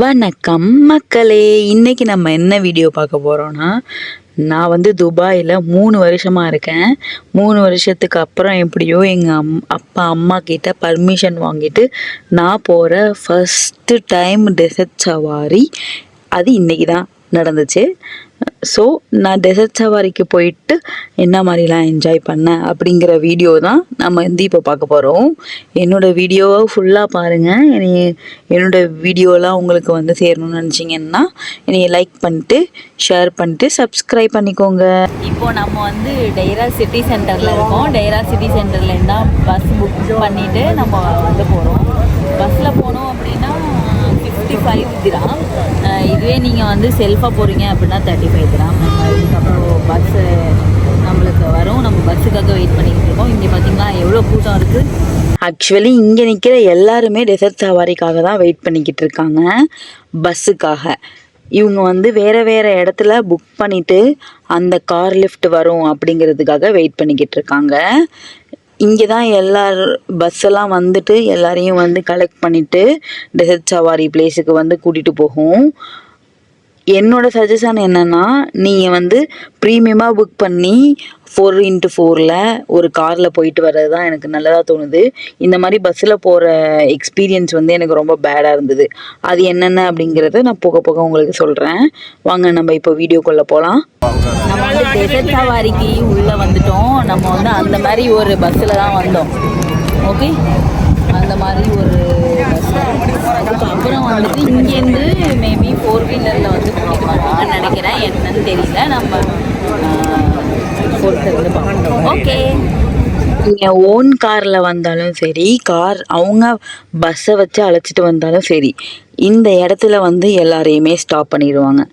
வணக்கம் மக்களே. இன்னைக்கு நம்ம என்ன வீடியோ பார்க்க போகிறோன்னா, நான் வந்து துபாயில் 3 வருஷமாக இருக்கேன். 3 வருஷத்துக்கு அப்புறம் எப்படியோ எங்கள் அப்பா அம்மா கிட்ட பர்மிஷன் வாங்கிட்டு நான் போகிற ஃபஸ்ட்டு டைம் டெசர்ட் சவாரி அது இன்றைக்கி தான் நடந்துச்சு. ஸோ நான் டெசர்ட் சவாரிக்கு போயிட்டு என்ன மாதிரிலாம் என்ஜாய் பண்ணேன் அப்படிங்கிற வீடியோ தான் நம்ம வந்து இப்போ பார்க்க போகிறோம். என்னோடய வீடியோவை ஃபுல்லாக பாருங்கள். என்னோடய வீடியோலாம் உங்களுக்கு வந்து சேரணும்னு நினச்சிங்கன்னா என்னை லைக் பண்ணிட்டு ஷேர் பண்ணிட்டு சப்ஸ்கிரைப் பண்ணிக்கோங்க. இப்போது நம்ம வந்து டெய்ரா சிட்டி சென்டரில் இருக்கோம். டெய்ரா சிட்டி சென்டர்லேருந்து தான் பஸ் புக் பண்ணிவிட்டு நம்ம வந்து போகிறோம். பஸ்ஸில் போனோம் அப்படின்னா 55 திராம். இதுவே நீங்கள் வந்து செல்ஃபாக போகிறீங்க அப்படின்னா 35 திராம். நம்ம இதுக்கப்புறம் பஸ்ஸு நம்மளுக்கு வரும். நம்ம பஸ்ஸுக்காக வெயிட் பண்ணிக்கிட்டு இருக்கோம். இங்கே பார்த்தீங்கன்னா எவ்வளோ கூட்டம் இருக்குது. ஆக்சுவலி இங்கே நிற்கிற எல்லாருமே டெசர்ட் சவாரிக்காக தான் வெயிட் பண்ணிக்கிட்டு இருக்காங்க, பஸ்ஸுக்காக. இவங்க வந்து வேறு இடத்துல புக் பண்ணிவிட்டு அந்த கார் லிஃப்ட் வரும் அப்படிங்கிறதுக்காக வெயிட் பண்ணிக்கிட்டு இருக்காங்க. இங்கே தான் பஸ்ஸெல்லாம் வந்துட்டு எல்லாரையும் வந்து கலெக்ட் பண்ணிவிட்டு டெசர்ட் சவாரி பிளேஸுக்கு வந்து கூட்டிகிட்டு போகும். என்னோடய சஜஷன் என்னென்னா, நீங்கள் வந்து ப்ரீமியமாக புக் பண்ணி 4x4 ஒரு காரில் போயிட்டு வர்றது தான் எனக்கு நல்லதாக தோணுது. இந்த மாதிரி பஸ்ஸில் போகிற எக்ஸ்பீரியன்ஸ் வந்து எனக்கு ரொம்ப பேடாக இருந்தது. அது என்னென்ன அப்படிங்கிறத நான் போக போக உங்களுக்கு சொல்கிறேன். வாங்க நம்ம இப்போ வீடியோக்குள்ளே போகலாம். நம்ம வந்து டெசர்ட் சவாரிக்கு உள்ளே வந்துட்டோம். நம்ம வந்து அந்த மாதிரி ஒரு பஸ்ஸில் தான் வந்தோம். ஓகே, அந்த மாதிரி ஒரு பஸ். அதுக்கப்புறம் வந்துட்டு இங்கேருந்து மேபி 4-வீலரில் வந்து கூட்டிகிட்டு வருவாங்கன்னு நினைக்கிறேன். என்னன்னு தெரியல. நம்ம பொறுத்திருந்து பார்க்கணும். ஓகே, நீங்கள் ஓன் காரில் வந்தாலும் சரி, அவங்க பஸ்ஸை வச்சு அழைச்சிட்டு வந்தாலும் சரி, இந்த இடத்துல வந்து எல்லாரையுமே ஸ்டாப் பண்ணிடுவாங்க.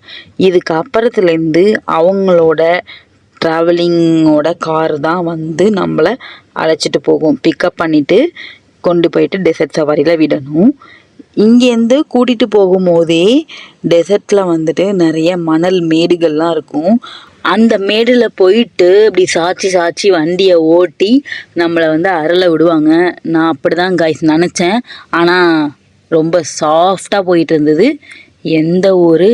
இதுக்கு அப்புறத்துலேருந்து அவங்களோட ட்ராவலிங்கோட கார் தான் வந்து நம்மளை அழைச்சிட்டு போகும். பிக்கப் பண்ணிவிட்டு கொண்டு போயிட்டு டெசர்ட் சவாரியில் விடணும். இங்கேருந்து கூட்டிகிட்டு போகும்போதே டெசர்ட்டில் வந்துட்டு நிறைய மணல் மேடுகள்லாம் இருக்கும். அந்த மேடில் போயிட்டு இப்படி சாட்சி வண்டியை ஓட்டி நம்மளை வந்து அரள விடுவாங்க. நான் அப்படி தான் கைஸ் நினச்சேன். ஆனால் ரொம்ப சாஃப்டாக போயிட்டு இருந்தது. எந்த ஒரு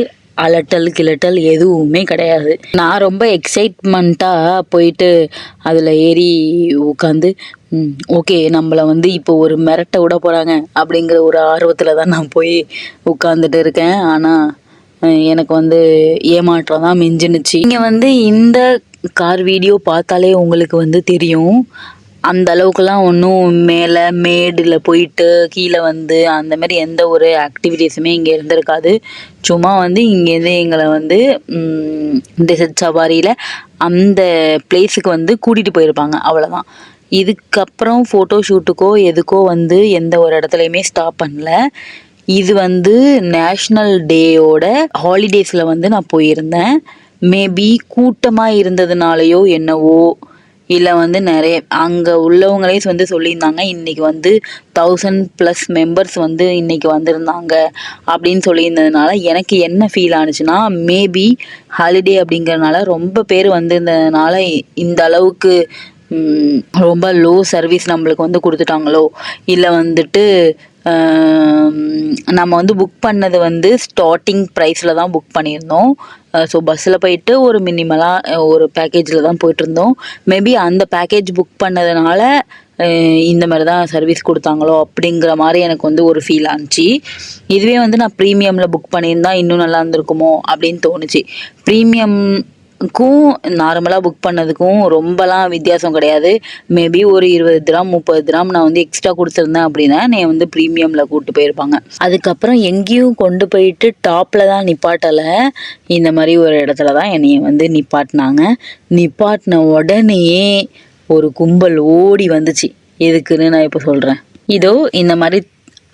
கிளட்டல் எதுவுமே கிடையாது. நான் ரொம்ப எக்ஸைட்மெண்ட்டாக போயிட்டு அதில் ஏறி உட்காந்து ஓகே, நம்மளை வந்து இப்போ ஒரு மிரட்ட விட போகிறாங்க அப்படிங்கிற ஒரு ஆர்வத்தில் தான் நான் போய் உட்காந்துட்டு இருக்கேன். ஆனால் எனக்கு வந்து ஏமாற்றம் தான் மிஞ்சினுச்சு. நீங்கள் வந்து இந்த கார் வீடியோ பார்த்தாலே உங்களுக்கு வந்து தெரியும். அந்த அளவுக்குலாம் ஒன்றும் மேலே மேடில் போயிட்டு கீழே வந்து அந்த மாதிரி எந்த ஒரு ஆக்டிவிட்டீஸுமே இங்கே இருந்திருக்காது. சும்மா வந்து இங்கேருந்து எங்களை வந்து டெசர்ட் சவாரியில் அந்த பிளேஸுக்கு வந்து கூட்டிகிட்டு போயிருப்பாங்க, அவ்வளோதான். இதுக்கப்புறம் ஃபோட்டோ ஷூட்டுக்கோ எதுக்கோ வந்து எந்த ஒரு இடத்துலையுமே ஸ்டாப் பண்ணல. இது வந்து நேஷ்னல் டேயோட ஹாலிடேஸில் வந்து நான் போயிருந்தேன். மேபி கூட்டமாக இருந்ததுனாலையோ என்னவோ, இல்லை வந்து நிறைய அங்கே உள்ளவங்களே வந்து சொல்லியிருந்தாங்க, இன்றைக்கி வந்து 1000+ மெம்பர்ஸ் வந்து இன்றைக்கி வந்திருந்தாங்க அப்படின்னு சொல்லியிருந்ததுனால எனக்கு என்ன ஃபீல் ஆனிச்சுன்னா, மேபி ஹாலிடே அப்படிங்கிறதுனால ரொம்ப பேர் வந்திருந்ததுனால இந்த அளவுக்கு ரொம்ப லோ சர்வீஸ் நம்மளுக்கு வந்து கொடுத்துட்டாங்களோ, இல்லை வந்துட்டு நம்ம வந்து புக் பண்ணது வந்து ஸ்டார்டிங் ப்ரைஸில் தான் புக் பண்ணியிருந்தோம். ஸோ பஸ்ஸில் போயிட்டு ஒரு மினிமலாக ஒரு பேக்கேஜில் தான் போயிட்டுருந்தோம். மேபி அந்த பேக்கேஜ் புக் பண்ணதுனால இந்த மாதிரி தான் சர்வீஸ் கொடுத்தாங்களோ அப்படிங்கிற மாதிரி எனக்கு வந்து ஒரு ஃபீல் ஆனிச்சு. இதுவே வந்து நான் ப்ரீமியமில் புக் பண்ணியிருந்தா இன்னும் நல்லா இருந்திருக்குமோ அப்படின்னு தோணுச்சு. ப்ரீமியம்க்கும் நார்மலாக புக் பண்ணதுக்கும் ரொம்பலாம் வித்தியாசம் கிடையாது. மேபி ஒரு 20 திராம் 30 திராம் நான் வந்து எக்ஸ்ட்ரா கொடுத்துருந்தேன் அப்படின்னா என்னை வந்து ப்ரீமியமில் கூப்பிட்டு போயிருப்பாங்க. அதுக்கப்புறம் எங்கேயும் கொண்டு போயிட்டு டாப்பில் தான் நிப்பாட்டலை. இந்த மாதிரி ஒரு இடத்துல தான் என்னைய வந்து நிப்பாட்டின உடனேயே ஒரு கும்பல் ஓடி வந்துச்சு. எதுக்குன்னு நான் இப்போ சொல்கிறேன். இதோ இந்த மாதிரி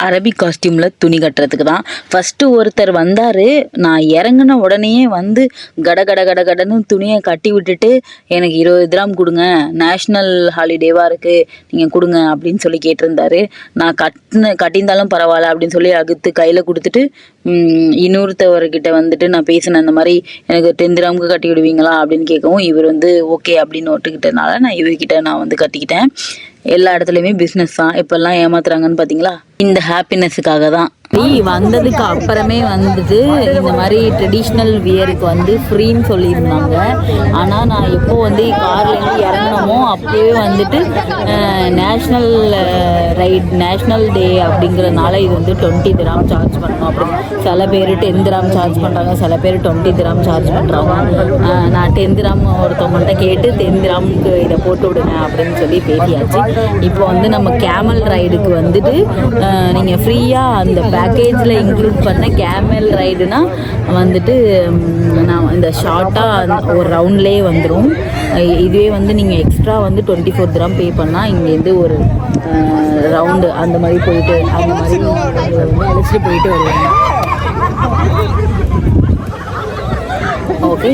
அரபிக் காஸ்டியூமில் துணி கட்டுறதுக்கு தான். ஃபஸ்ட்டு ஒருத்தர் வந்தார். நான் இறங்கின உடனேயே வந்து கடன்னு துணியை கட்டி விட்டுட்டு எனக்கு 20 திராம் கொடுங்க, நேஷ்னல் ஹாலிடேவாக இருக்குது, நீங்கள் கொடுங்க அப்படின்னு சொல்லி கேட்டிருந்தாரு. நான் கட்டியிருந்தாலும் பரவாயில்ல அப்படின்னு சொல்லி அகுத்து கையில் கொடுத்துட்டு இன்னொருத்தவர்கிட்ட வந்துட்டு நான் பேசினேன், அந்த மாதிரி எனக்கு 10 திராமுக்கு கட்டி விடுவீங்களா அப்படின்னு கேட்கவும் இவர் வந்து ஓகே அப்படின்னு ஒட்டுக்கிட்டனால நான் இவர்கிட்ட நான் வந்து கட்டிக்கிட்டேன். எல்லா இடத்துலையுமே பிஸ்னஸ் தான். இப்போல்லாம் ஏமாத்துறாங்கன்னு பார்த்தீங்களா. இந்த ஹாப்பினஸுக்காக தான் வந்ததுக்கு அப்புறமே வந்துட்டு இந்த மாதிரி ட்ரெடிஷ்னல் வியருக்கு வந்து ஃப்ரீன்னு சொல்லியிருந்தாங்க. ஆனால் நான் எப்போ வந்து கார்லேருந்து இறங்கினோமோ அப்போவே வந்துட்டு நேஷ்னல் நேஷ்னல் டே அப்படிங்கிறதுனால இது வந்து 20 திராம் சார்ஜ் பண்ணணும் அப்படி. சில பேர் 10 திராம் சார்ஜ் பண்ணுறாங்க, சில பேர் 20 திராம் சார்ஜ் பண்ணுறாங்க. நான் 10 திராம் ஒருத்தவங்கள்ட்ட கேட்டு 10 திராமுக்கு இதை போட்டு விடுங்க அப்படின்னு சொல்லி பேசியாச்சு. இப்போ வந்து நம்ம கேமல் ரைடுக்கு வந்துட்டு நீங்கள் ஃப்ரீயாக அந்த பேக்கேஜில் இன்க்ளூட் பண்ண கேமல் ரைடுனா வந்துட்டு நான் இந்த ஷார்ட்டாக ஒரு ரவுண்ட்லேயே வந்துடும். இதுவே வந்து நீங்கள் எக்ஸ்ட்ரா வந்து 24 திராம் பே பண்ணால் இங்கேருந்து ஒரு ரவுண்டு அந்த மாதிரி போயிட்டு அந்த மாதிரி அழைச்சிட்டு போயிட்டு வருவாங்க. ஓகே,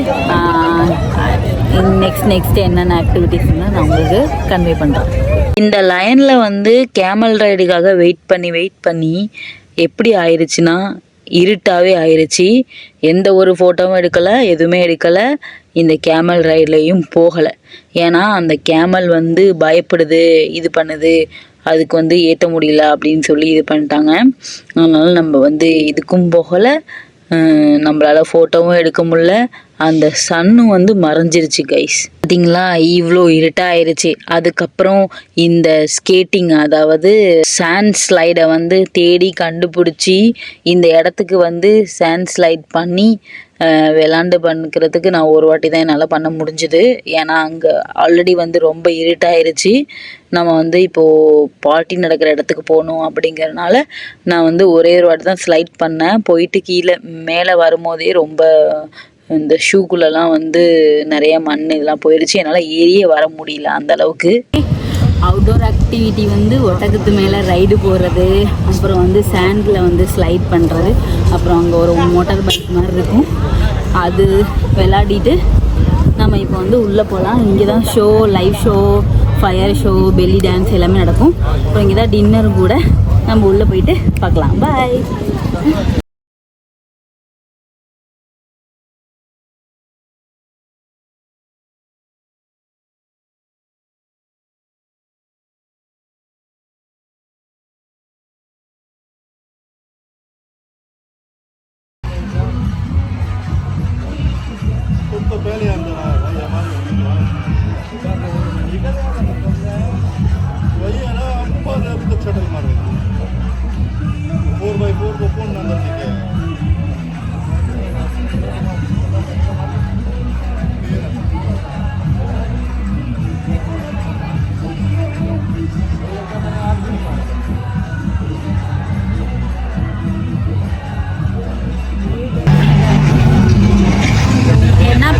நெக்ஸ்ட் என்னென்ன ஆக்டிவிட்டீஸ்ன்னு நான் உங்களுக்கு கன்வே பண்ணுறேன். இந்த லைனில் வந்து கேமல் ரைடுக்காக வெயிட் பண்ணி எப்படி ஆயிடுச்சுன்னா இருட்டாகவே ஆயிடுச்சு. எந்த ஒரு ஃபோட்டோவும் எடுக்கலை, எதுவுமே எடுக்கலை, இந்த கேமல் ரைட்லையும் போகலை. ஏன்னா அந்த கேமல் வந்து பயப்படுது, இது பண்ணுது, அதுக்கு வந்து ஏற்ற முடியல அப்படின்னு சொல்லி இது பண்ணிட்டாங்க. அதனால நம்ம வந்து இதுக்கும் போகலை, நம்மளால் ஃபோட்டோவும் எடுக்க முடியல. அந்த சன்னு வந்து மறைஞ்சிருச்சு கைஸ். பார்த்தீங்களா, இவ்வளோ இருட்டாயிருச்சு. அதுக்கப்புறம் இந்த ஸ்கேட்டிங், அதாவது சாண்ட் ஸ்லைடை வந்து தேடி கண்டுபிடிச்சி இந்த இடத்துக்கு வந்து சாண்ட் ஸ்லைட் பண்ணி விளாண்டு பண்ணிக்கிறதுக்கு நான் ஒரு வாட்டி தான் என்னால் பண்ண முடிஞ்சுது. ஏன்னா அங்கே ஆல்ரெடி வந்து ரொம்ப இருட்டாயிருச்சு. நம்ம வந்து இப்போது பார்ட்டி நடக்கிற இடத்துக்கு போகணும் அப்படிங்கிறதுனால நான் வந்து ஒரே ஒரு வாட்டி தான் ஸ்லைட் பண்ணேன். போயிட்டு கீழே மேலே வரும்போதே ரொம்ப இந்த ஷூக்குள்ளெல்லாம் வந்து நிறைய மண் இதெல்லாம் போயிடுச்சு. என்னால் ஏறியே வர முடியல அந்த அளவுக்கு. அவுட்டோர் ஆக்டிவிட்டி வந்து ஒட்டகத்து மேலே ரைடு போகிறது, அப்புறம் வந்து சாண்டில் வந்து ஸ்லைட் பண்ணுறது, அப்புறம் அங்கே ஒரு மோட்டார் பைக் மாதிரி இருக்கும், அது விளையாடிட்டு நம்ம இப்போ வந்து உள்ளே போகலாம். இங்கே தான் show, live show, fire show, belly dance எல்லாமே நடக்கும். அப்புறம் இங்கே தான் டின்னர் கூட. நம்ம உள்ளே போயிட்டு பார்க்கலாம். பாய்.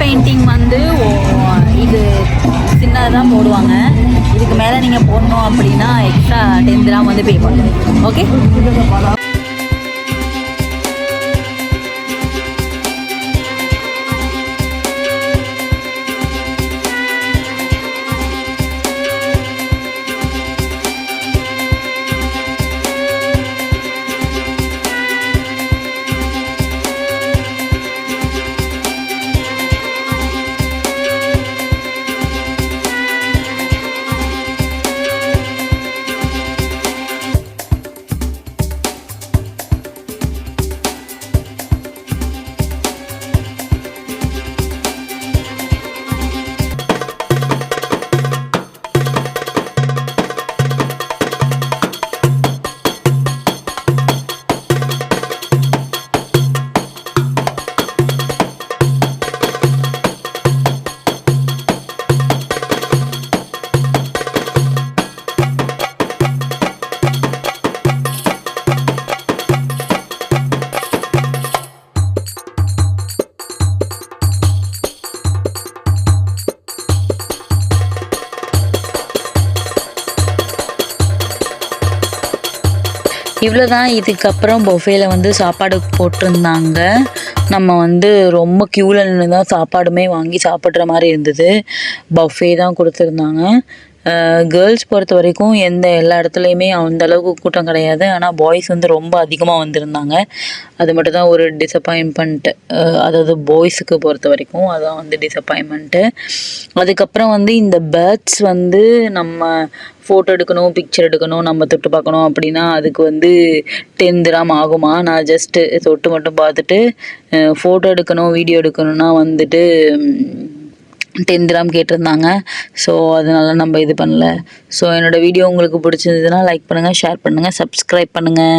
பெயிண்டிங் வந்து இது சின்னதாக தான் போடுவாங்க. இதுக்கு மேலே நீங்கள் போடணும் அப்படின்னா எக்ஸ்ட்ரா 10 திராம் வந்து பே பண்ணணும். ஓகே, இவ்வளோதான். இதுக்கப்புறம் பொஃபேல வந்து சாப்பாடு போட்டிருந்தாங்க. நம்ம வந்து ரொம்ப க்யூவில் நின்று தான் சாப்பாடுமே வாங்கி சாப்பிட்ற மாதிரி இருந்தது. பஃபே தான் கொடுத்துருந்தாங்க. கேர்ள்ஸ் பொறுத்த வரைக்கும் எல்லா இடத்துலையுமே அந்த அளவுக்கு கூட்டம் கிடையாது. ஆனால் பாய்ஸ் வந்து ரொம்ப அதிகமாக வந்திருந்தாங்க. அது மட்டும் தான் ஒரு டிசப்பாயின்மெண்ட்டு. அதாவது பாய்ஸுக்கு பொறுத்த வரைக்கும் அதான் வந்து டிசப்பாயின்மெண்ட்டு. அதுக்கப்புறம் வந்து இந்த பேர்ட்ஸ் வந்து நம்ம ஃபோட்டோ எடுக்கணும், பிக்சர் எடுக்கணும், நம்ம தொட்டு பார்க்கணும் அப்படின்னா அதுக்கு வந்து 10 திராம் ஆகுமா? நான் ஜஸ்ட்டு தொட்டு மட்டும் பார்த்துட்டு ஃபோட்டோ எடுக்கணும், வீடியோ எடுக்கணும்னா வந்துட்டு 10 திராம் கேட்டிருந்தாங்க. ஸோ அதனால நம்ம இது பண்ணல. ஸோ என்னோடய வீடியோ உங்களுக்கு பிடிச்சிருந்ததுன்னா லைக் பண்ணுங்கள், ஷேர் பண்ணுங்கள், சப்ஸ்கிரைப் பண்ணுங்கள்.